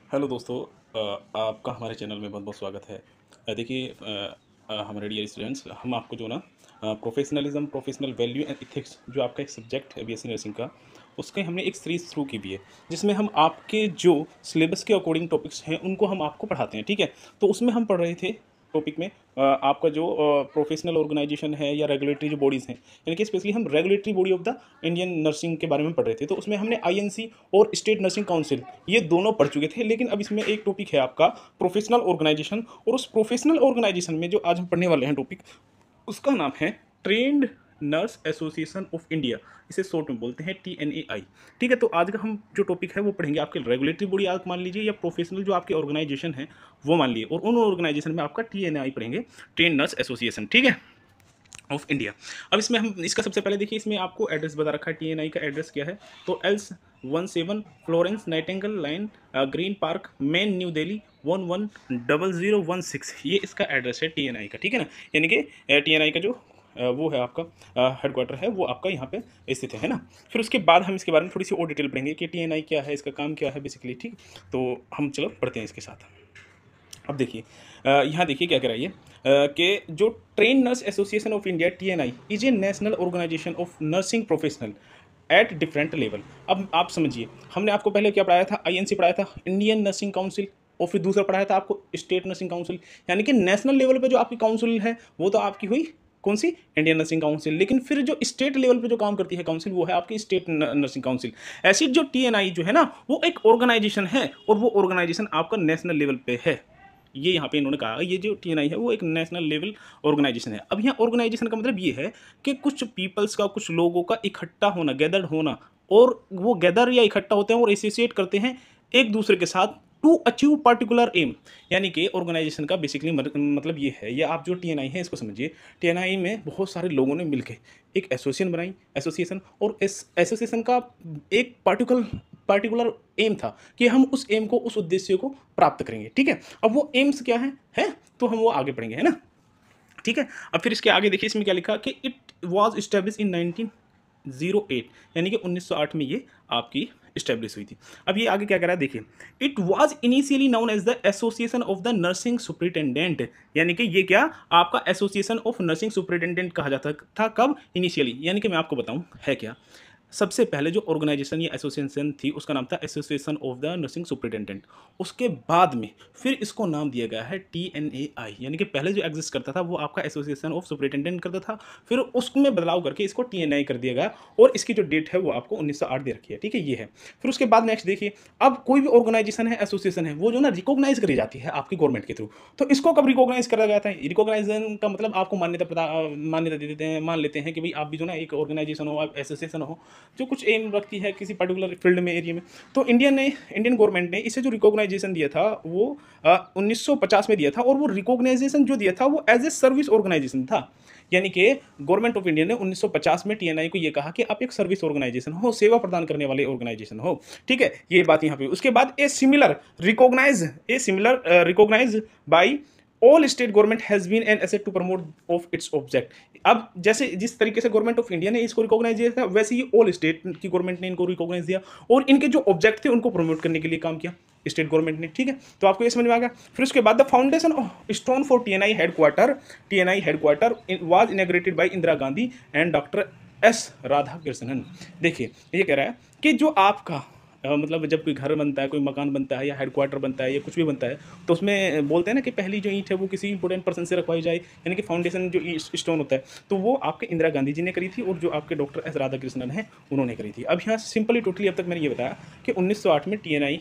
Hello दोस्तों। आपका हमारे चैनल में बहुत बहुत स्वागत है। देखिए, हमारे डियर स्टूडेंट्स, हम आपको जो ना professionalism, professional value and ethics जो आपका एक सब्जेक्ट है बीएससी नर्सिंग का, उसके हमने एक सीरीज शुरू की हुई है जिसमें हम आपके जो सिलेबस के अकॉर्डिंग टॉपिक्स हैं उनको हम आपको पढ़ाते हैं। ठीक है, तो उसमें हम पढ़ रहे थे टॉपिक में आपका जो प्रोफेशनल ऑर्गेनाइजेशन है या रेगुलेटरी जो बॉडीज़ हैं, यानी कि स्पेशली हम regulatory body of the Indian nursing के बारे में पढ़ रहे थे। तो उसमें हमने आईएनसी और स्टेट नर्सिंग काउंसिल ये दोनों पढ़ चुके थे, लेकिन अब इसमें एक टॉपिक है आपका प्रोफेशनल ऑर्गेनाइजेशन, और उस प्रोफेशनल ऑर्गेनाइजेशन में जो आज हम पढ़ने वाले हैं टॉपिक, उसका नाम है trend nurse association of India. इसे शॉर्ट में बोलते हैं TNAI। ठीक है, तो आज का हम जो टॉपिक है वो पढ़ेंगे आपके रेगुलेटरी बॉडी आप मान लीजिए या प्रोफेशनल जो आपके ऑर्गेनाइजेशन है वो मान लीजिए, और उन ऑर्गेनाइजेशन में आपका TNAI पढ़ेंगे, ट्रेंड नर्स एसोसिएशन। ठीक है, ऑफ इंडिया। अब इसमें हम इसका सबसे पहले देखिए, इसमें आपको एड्रेस बता रखा है TNI का एड्रेस क्या है। तो L17 Florence Nightingale line, green park, main, new Delhi 110016, ये इसका एड्रेस है TNI का। ठीक है ना, यानी कि TNI का जो वो है आपका हेडक्वार्टर है वो आपका यहाँ पे स्थित है ना। फिर उसके बाद हम इसके बारे में थोड़ी सी और डिटेल पढ़ेंगे कि TNI क्या है, इसका काम क्या है बेसिकली। ठीक, तो हम चलो पढ़ते हैं इसके साथ। अब देखिए, यहाँ देखिए क्या कह रहा है ये, कि जो train nurse association of India TNI is a national organisation of nursing professional at different level. अब आप समझिए, हमने आपको पहले क्या पढ़ाया था, INC पढ़ाया था, इंडियन नर्सिंग काउंसिल, और फिर दूसरा पढ़ाया था आपको स्टेट नर्सिंग काउंसिल। यानी कि नेशनल लेवल पे जो आपकी काउंसिल है वो तो आपकी हुई कौन सी, इंडियन नर्सिंग काउंसिल। लेकिन फिर जो स्टेट लेवल पे जो काम करती है काउंसिल वो है आपकी स्टेट नर्सिंग काउंसिल। ऐसी जो TNI जो है ना वो एक ऑर्गेनाइजेशन है, और वो ऑर्गेनाइजेशन आपका नेशनल लेवल पे है। ये यहाँ पे इन्होंने कहा ये जो TNI है वो एक नेशनल लेवल ऑर्गेनाइजेशन है। अब यहाँ ऑर्गेनाइजेशन का मतलब ये है कि कुछ पीपल्स का, कुछ लोगों का इकट्ठा होना, गैदर्ड होना, और वो गैदर या इकट्ठा होते हैं और एसोसिएट करते हैं एक दूसरे के साथ टू अचीव पर्टिकुलर एम। यानी कि ऑर्गेनाइजेशन का बेसिकली मतलब ये है, ये आप जो TNI है इसको समझिए। TNI में बहुत सारे लोगों ने मिलकर एक एसोसिएशन बनाई, एसोसिएशन, और इस एसोसिएशन का एक पार्टिकुलर एम था कि हम उस एम को, उस उद्देश्य को प्राप्त करेंगे। ठीक है, अब वो एम्स क्या है तो हम वो आगे पढ़ेंगे, है ना। ठीक है, अब फिर इसके आगे देखिए इसमें क्या लिखा कि इट वॉज इस्टेब्लिश इन 1908, यानी कि 1908 में ये आपकी इस्टेब्लिश हुई थी। अब ये आगे क्या कह रहा है देखिए, it was initially known as the association of the nursing superintendent, यानी कि ये क्या आपका एसोसिएशन ऑफ नर्सिंग सुपरिटेंडेंट कहा जाता था। कब, इनिशियली, यानी कि मैं आपको बताऊं है क्या। सबसे पहले जो ऑर्गेनाइजेशन या एसोसिएशन थी उसका नाम था association of the nursing superintendent. उसके बाद में फिर इसको नाम दिया गया है TNAI, यानी कि पहले जो एग्जिस्ट करता था वो आपका एसोसिएशन ऑफ सुपरिटेंडेंट करता था, फिर उसमें बदलाव करके इसको TNAI कर दिया गया, और इसकी जो डेट है वो आपको 1908 दे रखी है। ठीक है, ये है। फिर उसके बाद नेक्स्ट देखिए, अब कोई भी ऑर्गेनाइजेशन है, एसोसिएशन है, वो जो ना रिकॉग्नाइज करी जाती है आपकी गवर्नमेंट के थ्रू। तो इसको कब रिकॉग्नाइज करा गया था, रिकॉग्नाइजेशन का मतलब आपको मान्यता दे देते हैं, मान लेते हैं कि भाई आप भी जो ना एक ऑर्गेनाइजेशन हो, आप एसोसिएशन हो जो कुछ एम रखती है किसी पर्टिकुलर फील्ड में, एरिया में। तो इंडियन गवर्नमेंट ने इसे जो रिकॉग्नाइजेशन दिया था वो 1950 में दिया था, और वो रिकॉग्नाइजेशन जो दिया था वो एज ए सर्विस ऑर्गेनाइजेशन था। यानी कि गवर्नमेंट ऑफ इंडिया ने 1950 में TNI को ये कहा कि आप एक सर्विस ऑर्गेनाइजेशन हो, सेवा प्रदान करने वाले ऑर्गेनाइजेशन हो। ठीक है, ये बात यहाँ पे। उसके बाद a similar recognise by all state government has been an asset to promote of its object. अब जैसे जिस तरीके से गवर्नमेंट ऑफ इंडिया ने इसको रिकॉग्नाइज किया था, वैसे ही ऑल स्टेट की गवर्नमेंट ने इनको रिकॉग्नाइज दिया, और इनके जो ऑब्जेक्ट थे उनको प्रमोट करने के लिए काम किया स्टेट गवर्नमेंट ने। ठीक है, तो आपको ये समझ में आ गया। फिर उसके बाद the foundation stone for TNI headquarter was inaugurated bye Indira Gandhi and doctor S Radhakrishnan. देखिए ये कह रहा है कि जो आपका मतलब जब कोई घर बनता है, कोई मकान बनता है, या हेडक्वार्टर बनता है, या कुछ भी बनता है, तो उसमें बोलते हैं ना कि पहली जो ईंट है वो किसी इंपॉर्टेंट पर्सन से रखवाई जाए, यानी कि फाउंडेशन जो स्टोन होता है, तो वो आपके इंदिरा गांधी जी ने करी थी, और जो आपके डॉक्टर S राधाकृष्णन हैं उन्होंने करी थी। अब यहाँ सिंपली टोटली अब तक मैंने ये बताया कि 1908 में TNI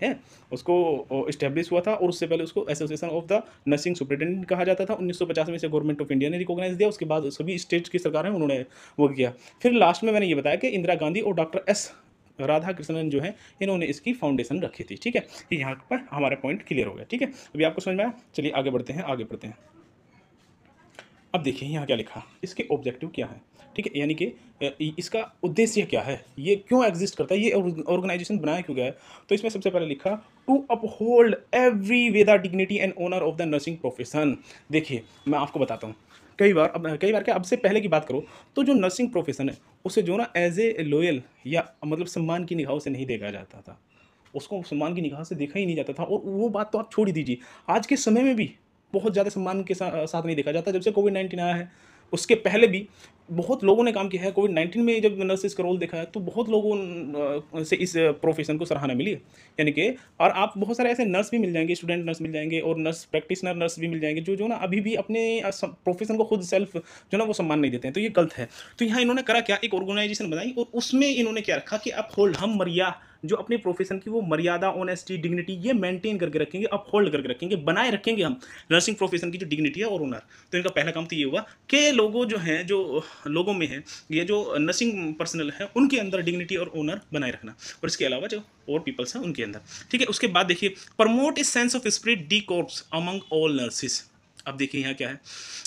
है उसको इस्टेब्लिश हुआ था, और उससे पहले उसको association of the nursing superintendent कहा जाता था। 1950 में से गवर्नमेंट ऑफ इंडिया ने रिकॉग्नाइज दिया, उसके बाद सभी स्टेट की सरकार है उन्होंने वो किया। फिर लास्ट में मैंने ये बताया कि इंदिरा गांधी और डॉक्टर S राधाकृष्णन जो है इन्होंने इसकी फाउंडेशन रखी थी। ठीक है, ये यहाँ पर हमारा पॉइंट क्लियर हो गया। ठीक है, अभी आपको समझ में आया, चलिए आगे बढ़ते हैं, आगे बढ़ते हैं। अब देखिए यहाँ क्या लिखा, इसके ऑब्जेक्टिव क्या है। ठीक है, यानी कि इसका उद्देश्य क्या है, ये क्यों एग्जिस्ट करता है, ये ऑर्गेनाइजेशन बनाया क्यों गया है। तो इसमें सबसे पहले लिखा to uphold every way the dignity and honour of the nursing profession. देखिए मैं आपको बताता हूँ, कई बार क्या, अब से पहले की बात करो तो जो नर्सिंग प्रोफेशन है उसे जो ना एज ए लॉयल या मतलब सम्मान की निगाहों से नहीं देखा जाता था। उसको सम्मान की निगाह से देखा ही नहीं जाता था। और वो बात तो आप छोड़ ही दीजिए, आज के समय में भी बहुत ज़्यादा सम्मान के साथ नहीं देखा जाता। जब से कोविड-19 आया है, उसके पहले भी बहुत लोगों ने काम किया है। कोविड-19 में जब नर्सेज़ का रोल देखा है, तो बहुत लोगों से इस प्रोफ़ेशन को सराहना मिली है। यानी कि और आप बहुत सारे ऐसे नर्स भी मिल जाएँगे, स्टूडेंट नर्स मिल जाएँगे और नर्स प्रैक्टिशनर नर्स भी मिल जाएँगे, जो ना अभी भी अपने प्रोफ़ेशन को खुद सेल्फ़ जो ना वो सम्मान नहीं देते हैं, तो ये गलत है। तो यहाँ इन्होंने करा क्या, एक ऑर्गेनाइज़ेशन बनाई और उसमें इन्होंने क्या रखा कि अपहोल्ड, हम जो अपने प्रोफ़ेशन की वो मर्यादा, ऑनेस्टी, डिग्निटी ये मेंटेन करके रखेंगे, अपहोल्ड करके रखेंगे, बनाए रखेंगे हम नर्सिंग प्रोफ़ेशन की जो डिग्निटी है और ऑनर। तो इनका पहला काम तो ये हुआ कि लोगों जो हैं, जो लोगों में है, ये जो नर्सिंग पर्सनल है, उनके अंदर डिग्निटी और ऑनर बनाए रखना, और इसके अलावा जो और पीपल्स हैं उनके अंदर। ठीक है, उसके बाद देखिए, promote a sense of spirit D corps among all nurses. अब देखिए यहाँ क्या है,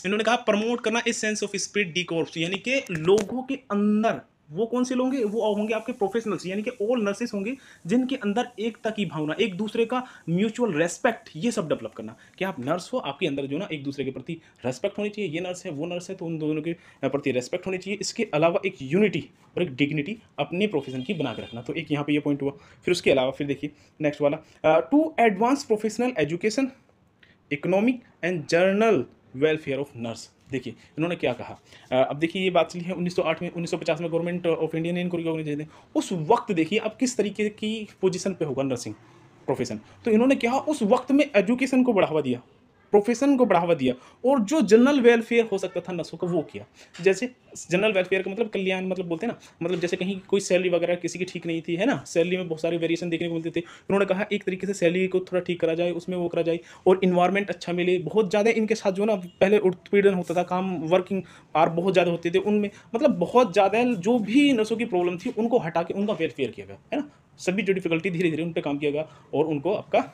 इन्होंने कहा प्रमोट करना इस sense of spirit D corps, यानी कि लोगों के अंदर, वो कौन से लोग होंगे, वो होंगे आपके प्रोफेशनल्स, यानी कि ऑल नर्सेस होंगे जिनके अंदर एकता की भावना, एक दूसरे का म्यूचुअल रेस्पेक्ट, ये सब डेवलप करना। कि आप नर्स हो, आपके अंदर जो ना एक दूसरे के प्रति रेस्पेक्ट होनी चाहिए, ये नर्स है वो नर्स है, तो उन दोनों के प्रति रेस्पेक्ट होनी चाहिए। इसके अलावा एक यूनिटी और एक डिग्निटी अपने प्रोफेशन की बना के रखना। तो एक यहाँ पे ये पॉइंट हुआ। फिर उसके अलावा फिर देखिए नेक्स्ट वाला, to advance professional education, economic and general welfare of nurse. देखिए इन्होंने क्या कहा, अब देखिए ये बात चली है 1908 में, 1950 में गवर्नमेंट ऑफ इंडिया ने इनको रिकॉग्नाइज किया। उस वक्त देखिए अब किस तरीके की पोजीशन पे होगा नर्सिंग प्रोफेशन। तो इन्होंने क्या, उस वक्त में एजुकेशन को बढ़ावा दिया, प्रोफेशन को बढ़ावा दिया, और जो जनरल वेलफेयर हो सकता था नर्सों का वो किया। जैसे जनरल वेलफेयर का मतलब कल्याण, मतलब बोलते हैं ना, मतलब जैसे कहीं कोई सैलरी वगैरह किसी की ठीक नहीं थी, है ना, सैलरी में बहुत सारे वेरिएशन देखने को मिलते थे। उन्होंने कहा एक तरीके से सैलरी को थोड़ा ठीक करा जाए, उसमें वो करा जाए, और इन्वायरमेंट अच्छा मिले। बहुत ज़्यादा इनके साथ जो ना पहले उत्पीड़न होता था, काम वर्किंग आवर बहुत ज़्यादा होते थे उनमें, मतलब बहुत ज़्यादा जो भी नर्सों की प्रॉब्लम थी उनको हटा के उनका वेलफेयर किया गया, है ना। सभी जो डिफिकल्टी धीरे धीरे उन पर काम किया गया, और उनको आपका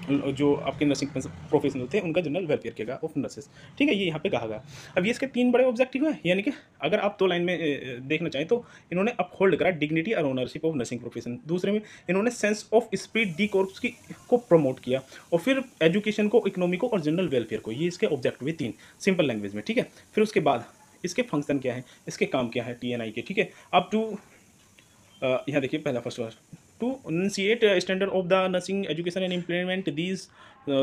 जो आपके नर्सिंग प्रोफेशनल थे उनका जनरल वेलफेयर किया ऑफ नर्सेस। ठीक है, ये यहाँ पे कहा गया। अब ये इसके 3 बड़े ऑब्जेक्टिव हैं, यानी कि अगर आप 2 लाइन में देखना चाहें तो इन्होंने अपहोल्ड करा डिग्निटी और ओनरशिप ऑफ नर्सिंग प्रोफेशन। दूसरे में इन्होंने sense of spirit D corps की को प्रमोट किया, और फिर एजुकेशन को, इकोनॉमी को और जनरल वेलफेयर को। ये इसके ऑब्जेक्टिव है 3 सिंपल लैंग्वेज में। ठीक है, फिर उसके बाद इसके फंक्शन क्या है, इसके काम क्या है TNI के। ठीक है, अब टू यहाँ देखिए पहला first word, to enunciate standard of the nursing education and implement these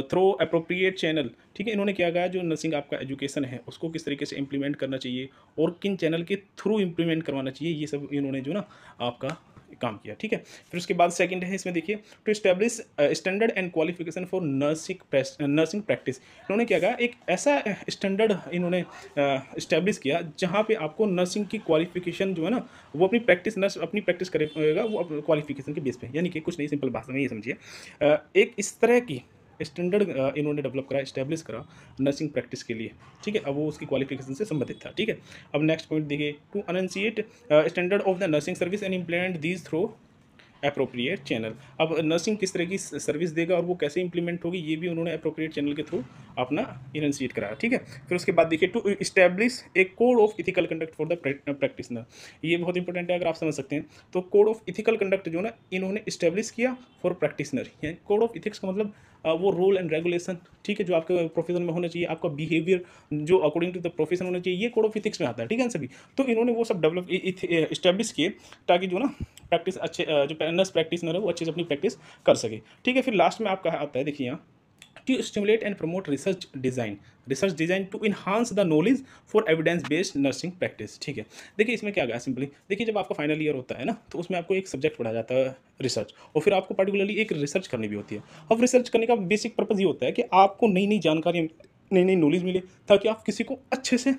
through appropriate channel. ठीक है, इन्होंने क्या कहा, जो नर्सिंग आपका एजुकेशन है उसको किस तरीके से इम्प्लीमेंट करना चाहिए और किन चैनल के थ्रू इम्प्लीमेंट करवाना चाहिए, ये सब इन्होंने जो ना आपका काम किया। ठीक है, फिर उसके बाद सेकंड है इसमें देखिए, to establish standard and qualification for nursing practice. इन्होंने क्या कहा, एक ऐसा स्टैंडर्ड इन्होंने इस्टेब्लिश किया जहाँ पे आपको नर्सिंग की क्वालिफिकेशन जो है ना, वो अपनी प्रैक्टिस, नर्स अपनी प्रैक्टिस करेगा वो क्वालिफिकेशन के बेस पे। यानी कि कुछ नहीं, सिंपल भाषा में ये समझिए, एक इस तरह की स्टैंडर्ड इन्होंने डेवलप करा, इस्टेब्लिश करा नर्सिंग प्रैक्टिस के लिए। ठीक है, अब वो उसकी क्वालिफिकेशन से संबंधित था। ठीक है, अब नेक्स्ट पॉइंट देखिए, to enunciate standard of the nursing service and implement these through appropriate channel. अब नर्सिंग किस तरह की सर्विस देगा और वो कैसे इंप्लीमेंट होगी, ये भी उन्होंने अप्रोप्रिएट चैनल के थ्रू अपना इनिशिएट कराया। ठीक है, फिर उसके बाद देखिए, to establish a code of ethical conduct for the practitioner. ये बहुत इंपॉर्टेंट है, अगर आप समझ सकते हैं तो कोड ऑफ इथिकल कंडक्ट जो ना इन्होंने इस्टेब्लिश किया फॉर प्रैक्टिशनर। यानी कोड ऑफ इथिक्स का मतलब वो रूल एंड रेगुलेशन, ठीक है, जो आपके प्रोफेशन में होना चाहिए, आपका बिहेवियर जो अकॉर्डिंग टू द प्रोफेशन होना चाहिए, ये कोड ऑफ इथिक्स में आता है। ठीक है सभी, तो इन्होंने वो सब डेवलप इस्टेब्लिश किए ताकि जो ना प्रैक्टिस अच्छे जो नर्स प्रैक्टिशनर है वो अच्छे से अपनी प्रैक्टिस कर सके। ठीक है, फिर लास्ट में आपका आता है देखिए यहाँ, to stimulate and promote research design to enhance the knowledge for evidence based nursing practice. ठीक है, देखिए इसमें क्या गया सिंपली, देखिए जब आपका फाइनल ईयर होता है ना, तो उसमें आपको एक सब्जेक्ट पढ़ाया जाता है रिसर्च, और फिर आपको पर्टिकुलरली एक रिसर्च करनी भी होती है। अब रिसर्च करने का बेसिक पर्पज़ ये होता है कि आपको नई नई जानकारी, नई नई नॉलेज मिले, ताकि आप किसी को अच्छे से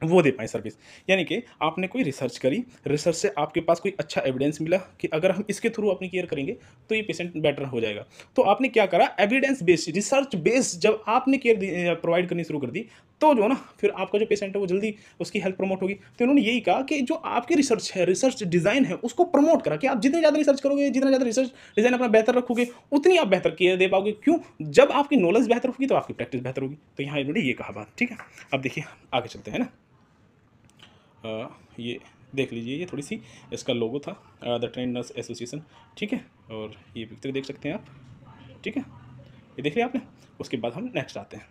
वो दे पाएँ सर्विस। यानी कि आपने कोई रिसर्च करी, रिसर्च से आपके पास कोई अच्छा एविडेंस मिला कि अगर हम इसके थ्रू अपनी केयर करेंगे तो ये पेशेंट बेटर हो जाएगा। तो आपने क्या करा, एविडेंस बेस्ड, रिसर्च बेस्ड जब आपने केयर प्रोवाइड करनी शुरू कर दी, तो जो ना फिर आपका जो पेशेंट है वो जल्दी उसकी हेल्थ प्रमोट होगी। तो इन्होंने यही कहा कि जो आपकी रिसर्च है, रिसर्च डिज़ाइन है, उसको प्रमोट करा कि आप जितनी ज़्यादा रिसर्च करोगे, जितना ज़्यादा रिसर्च डिज़ाइन अपना बेहतर रखोगे, उतनी आप बेहतर केयर दे पाओगे। क्यों? जब आपकी नॉलेज बेहतर होगी तो आपकी प्रैक्टिस बेहतर होगी। तो यहाँ इन्होंने ये कहा बात। ठीक है, अब देखिए आगे चलते हैं ना, ये देख लीजिए, ये थोड़ी सी इसका लोगो था, द ट्रेंड नर्स एसोसिएशन। ठीक है, और ये पिक्चर देख सकते हैं आप। ठीक है, ये देख लिया आपने। उसके बाद हम नेक्स्ट आते हैं,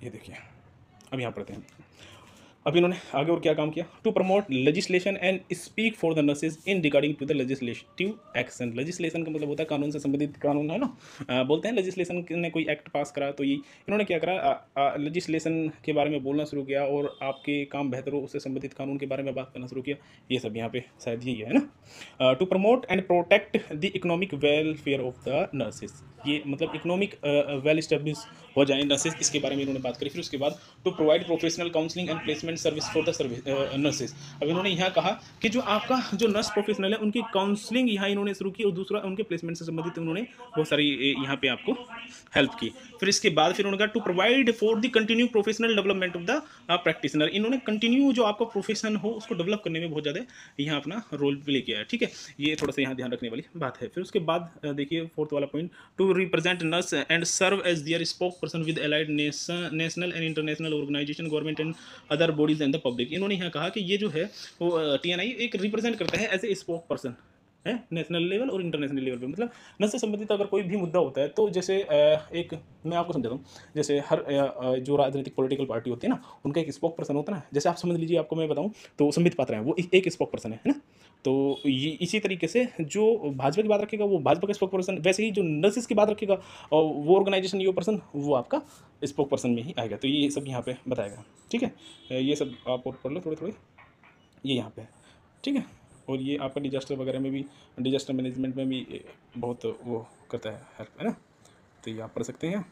ये देखिए अब यहाँ पढ़ते हैं, अब इन्होंने आगे और क्या काम किया, to promote legislation and speak for the nurses in regarding to the legislative action. Legislation का मतलब होता है कानून से संबंधित, कानून है ना, बोलते हैं लेजिस्लेशन ने कोई एक्ट पास करा तो ये इन्होंने क्या करा, लेजिस्लेशन के बारे में बोलना शुरू किया और आपके काम बेहतर हो उससे संबंधित कानून के बारे में बात करना शुरू किया। ये सब यहाँ पे शायद यही है ना। To promote and protect the economic welfare of the nurses, ये मतलब इकोनॉमिक वेल स्टेब्लिश हो जाए नर्सेज, इसके बारे में इन्होंने बात करी। फिर उसके बाद to provide professional counselling and placement service for the service nurses. अब इन्होंने यहाँ कहा कि जो आपका जो नर्स प्रोफेशनल है उनकी काउंसलिंग यहाँ इन्होंने शुरू की और दूसरा उनके प्लेसमेंट से संबंधित उन्होंने बहुत सारी यहाँ पे आपको हेल्प की। फिर इसके बाद फिर उन्होंने कहा to provide for the continue professional development of the practitioner. इन्होंने कंटिन्यू जो आपका प्रोफेशन हो उसको डेवलप करने में बहुत ज़्यादा यहाँ अपना रोल प्ले किया है। ठीक है, ये थोड़ा सा यहाँ ध्यान रखने वाली बात है। फिर उसके बाद देखिए फोर्थ वाला point, to represent nurse and serve as their spokesperson with allied national and international organisation, government and other bodies and the public. इन्होंने यहाँ कहा कि ये जो है वो टीएनआई एक रिप्रेजेंट करता है एज ए स्पोक पर्सन है नेशनल लेवल और इंटरनेशनल लेवल पे। मतलब नर्स से संबंधित अगर कोई भी मुद्दा होता है तो जैसे एक मैं आपको समझाता हूँ, जैसे हर जो राजनीतिक पॉलिटिकल पार्टी होती है ना उनका एक स्पोक पर्सन होता है ना। जैसे आप समझ लीजिए, आपको मैं बताऊँ तो संबित पात्रा है, वो एक स्पोक पर्सन है ना। तो ये इसी तरीके से जो भाजपा की बात रखेगा वो भाजपा का स्पोक पर्सन, वैसे ही जो नर्सिस की बात रखेगा और वो ऑर्गेनाइजेशन ये पर्सन वो आपका स्पोक पर्सन में ही आएगा। तो ये सब यहाँ पे बताएगा। ठीक है, ये सब आप और पढ़ लो थोड़े थोड़े, ये यहाँ पे है। ठीक है, और ये आपका डिजास्टर वगैरह में भी, डिजास्टर मैनेजमेंट में भी बहुत वो करता है हेल्प, है ना। तो ये आप पढ़ सकते हैं।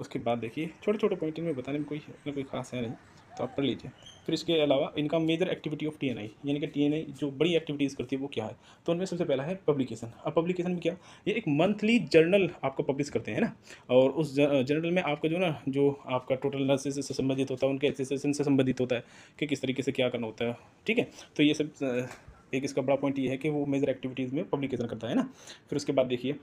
उसके बाद देखिए छोटे छोटे पॉइंट इनमें बताने में कोई खास है नहीं, तो आप पढ़ लीजिए। फिर इसके अलावा इनका मेजर एक्टिविटी ऑफ टीएनआई, यानी कि टीएनआई जो बड़ी एक्टिविटीज़ करती है वो क्या है, तो उनमें सबसे पहला है पब्लिकेशन। अब पब्लिकेशन में क्या, ये एक मंथली जर्नल आपको पब्लिश करते हैं ना, और उस जर्नल में आपका जो आपका टोटल नर्सेज से संबंधित होता है, उनके एसोसिएशन से संबंधित होता है कि किस तरीके से क्या करना होता है। ठीक है, तो ये सब एक इसका बड़ा पॉइंट ये है कि वो मेजर एक्टिविटीज़ में पब्लिकेशन करता है ना। फिर उसके बाद देखिए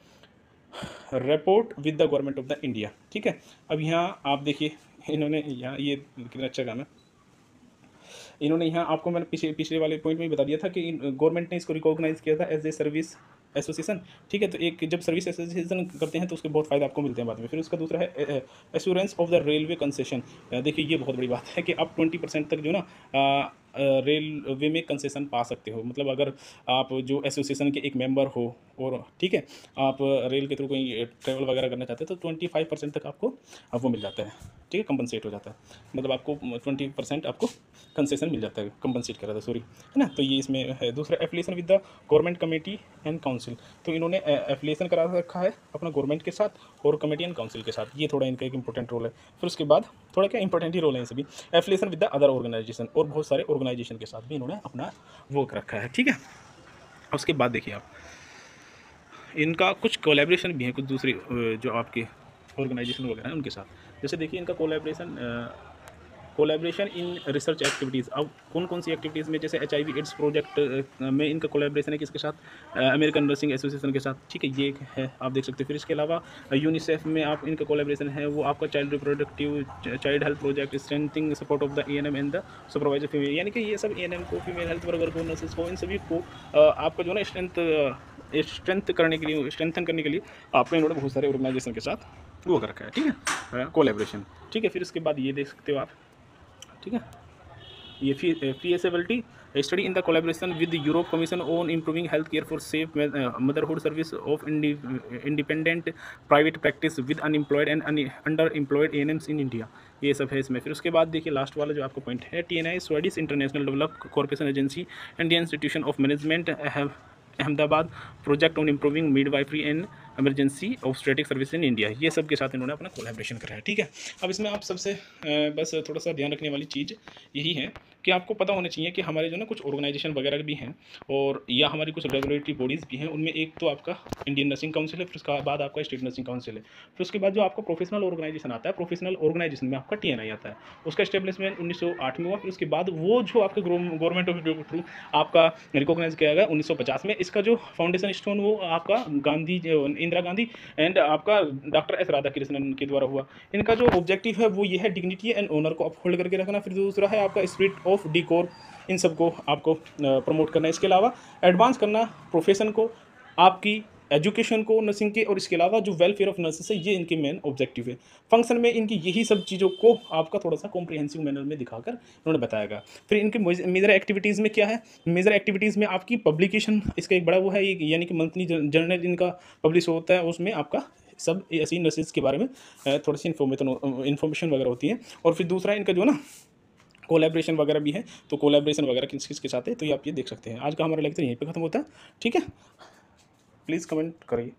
report with the government of the India. ठीक है, अब यहाँ आप देखिए इन्होंने यहाँ ये कितना अच्छा काम है, इन्होंने यहाँ आपको मैंने पिछले वाले पॉइंट में ही बता दिया था कि गवर्नमेंट ने इसको रिकॉग्नाइज किया था एज ए सर्विस एसोसिएशन। ठीक है, तो एक जब सर्विस एसोसिएशन करते हैं तो उसके बहुत फ़ायदा आपको मिलते हैं बाद में। फिर उसका दूसरा है assurance of the railway concession. देखिए ये बहुत बड़ी बात है कि आप 20% तक जो ना रेलवे में कंसेशन पा सकते हो। मतलब अगर आप जो एसोसिएशन के एक मेंबर हो और ठीक है आप रेल के थ्रू कहीं ट्रैवल वगैरह करना चाहते हैं तो 25% तक आपको वो मिल जाता है। ठीक है, कंपनसेट हो जाता है, मतलब आपको 20% आपको कंसेशन मिल जाता है, कंपनसेट कर रहा था सॉरी, है ना। तो ये इसमें है। दूसरा affiliation with the government committee and council, तो इन्होंने एफिलिएशन करा रखा है अपना गवर्नमेंट के साथ और कमेटी एंड काउंसिल के साथ। ये थोड़ा इनका एक इंपॉर्टेंट रोल है। फिर उसके बाद थोड़ा क्या इंपॉर्टेंट ही रोल है सभी, affiliation with the other organisation, और बहुत सारे ऑर्गेनाइजेशन के साथ भी इन्होंने अपना वो रखा है। ठीक है, उसके बाद देखिए आप इनका कुछ कोलैबोरेशन भी है कुछ दूसरी जो आपके ऑर्गेनाइजेशन वगैरह हैं उनके साथ। जैसे देखिए इनका कोलैबोरेशन इन रिसर्च एक्टिविटीज़। अब कौन कौन सी एक्टिविटीज़ में, जैसे HIV एड्स प्रोजेक्ट में इनका कोलैबोरेशन है किसके साथ, अमेरिकन नर्सिंग एसोसिएशन के साथ। ठीक है, ये एक है आप देख सकते हैं। फिर इसके अलावा यूनिसेफ में आप इनका कोलैबोरेशन है, वो आपका child reproductive child health project, strengthening support of the ANM and the supervisor female, यानी कि ये सब ANM को, फीमेल हेल्थ वर्कर को, नर्सेज को, इन सभी को आपका जो ना स्ट्रेंथन करने के लिए आपने इन्होंने बहुत सारे ऑर्गेनाइजेशन के साथ वो कर रखा है। ठीक है, कोलैबोरेशन। ठीक है, फिर इसके बाद ये देख सकते हो आप। ठीक है, ये feasibility study in the collaboration with Europe commission on improving health care for safe motherhood service of independent private practice with unemployed and under employed ANMs in India. ये सब है इसमें। फिर उसके बाद देखिए लास्ट वाला जो आपका पॉइंट है, TNI Swedish international develop corporation agency, Indian institution of management Ahmedabad, project on improving midwifery and emergency obstetric service in India. ये सब के साथ इन्होंने अपना कोलैबोरेशन करा है। ठीक है, अब इसमें आप सबसे बस थोड़ा सा ध्यान रखने वाली चीज़ यही है कि आपको पता होना चाहिए कि हमारे जो ना कुछ ऑर्गेनाइजेशन वगैरह भी हैं और या हमारी कुछ रेगुलेटरी बॉडीज़ भी हैं। उनमें एक तो आपका इंडियन नर्सिंग काउंसिल है, फिर उसके बाद आपका स्टेट नर्सिंग काउंसिल है, फिर उसके बाद जो आपका प्रोफेशनल ऑर्गेनाइजेशन आता है, प्रोफेशनल ऑर्गेनाइजेशन में आपका TNI आता है। उसका स्टेब्लिशमेंट 1908 में हुआ। फिर उसके बाद वो जो आपके गवर्नमेंट ऑफ इंडिया के थ्रू आपका रिकॉग्नाइज किया गया 1950 में। इसका जो फाउंडेशन स्टोन वो आपका इंदिरा गांधी एंड आपका डॉक्टर S राधाकृष्णन के द्वारा हुआ। इनका जो ऑब्जेक्टिव है वो ये है डिग्निटी एंड ऑनर को अपहोल्ड करके रखना। फिर दूसरा है आपका स्पिरिट ऑफ डिकोर, इन सबको आपको प्रमोट करना। इसके अलावा एडवांस करना प्रोफेशन को, आपकी एजुकेशन को नर्सिंग के, और इसके अलावा जो वेलफेयर ऑफ नर्सेस है, ये इनके मेन ऑब्जेक्टिव है। फंक्शन में इनकी यही सब चीज़ों को आपका थोड़ा सा कॉम्प्रिहेंसिव मैनर में दिखाकर उन्होंने बताया। फिर इनके मेजर एक्टिविटीज़ में क्या है, मेजर एक्टिविटीज़ में आपकी पब्लिकेशन इसका एक बड़ा वो है, यानी कि मंथली जर्नल इनका पब्लिश होता है, उसमें आपका सब ऐसी नर्सेज के बारे में थोड़ी सी इन्फॉर्मेशन वगैरह होती है। और फिर दूसरा इनका जो ना कोलैबोरेशन वगैरह भी है, तो कोलैबोरेशन वगैरह किस किस के साथ है, तो ये आप ये देख सकते हैं। आज का हमारा लेक्चर यहीं पे खत्म होता है, ठीक है। प्लीज़ कमेंट करिए।